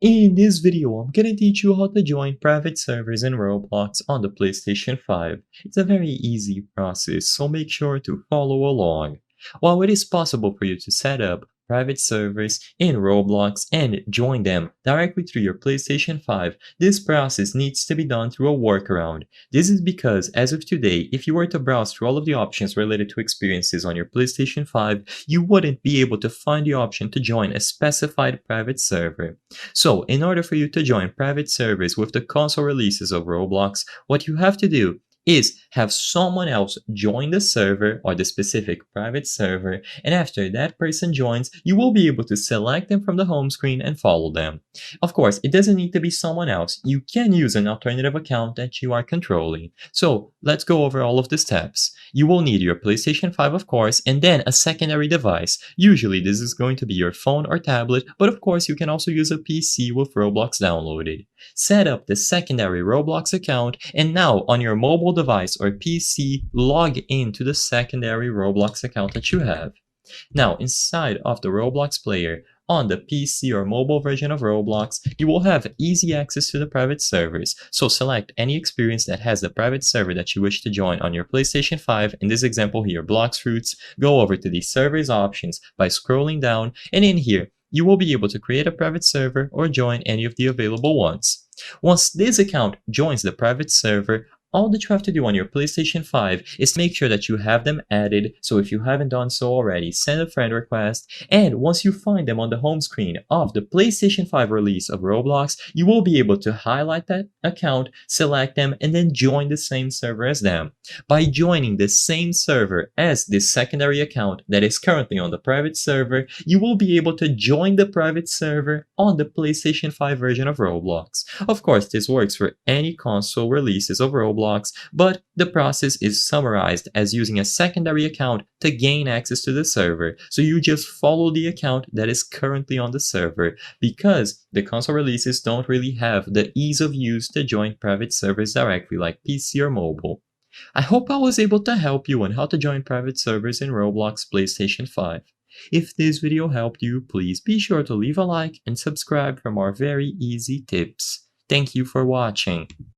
In this video, I'm gonna teach you how to join private servers in Roblox on the PlayStation 5. It's a very easy process, so make sure to follow along. While it is possible for you to set up private servers in Roblox and join them directly through your PlayStation 5, this process needs to be done through a workaround. This is because, as of today, if you were to browse through all of the options related to experiences on your PlayStation 5, you wouldn't be able to find the option to join a specified private server. So, in order for you to join private servers with the console releases of Roblox, what you have to do is have someone else join the server or the specific private server, and after that person joins, you will be able to select them from the home screen and follow them. Of course, it doesn't need to be someone else. You can use an alternative account that you are controlling. So, let's go over all of the steps. You will need your PlayStation 5, of course, and then a secondary device. Usually this is going to be your phone or tablet, but of course you can also use a PC with Roblox downloaded. Set up the secondary Roblox account, and now on your mobile device or PC, log into the secondary Roblox account that you have. Now, inside of the Roblox player, on the PC or mobile version of Roblox, you will have easy access to the private servers. So select any experience that has the private server that you wish to join on your PlayStation 5. In this example here, Bloxfruits. Go over to the servers options by scrolling down, and in here, you will be able to create a private server or join any of the available ones. Once this account joins the private server, all that you have to do on your PlayStation 5 is to make sure that you have them added. So if you haven't done so already, send a friend request. And once you find them on the home screen of the PlayStation 5 release of Roblox, you will be able to highlight that account, select them, and then join the same server as them. By joining the same server as the secondary account that is currently on the private server, you will be able to join the private server on the PlayStation 5 version of Roblox. Of course, this works for any console releases of Roblox, but the process is summarized as using a secondary account to gain access to the server. So you just follow the account that is currently on the server, because the console releases don't really have the ease of use to join private servers directly like PC or mobile. I hope I was able to help you on how to join private servers in Roblox PlayStation 5. If this video helped you, please be sure to leave a like and subscribe for more very easy tips. Thank you for watching.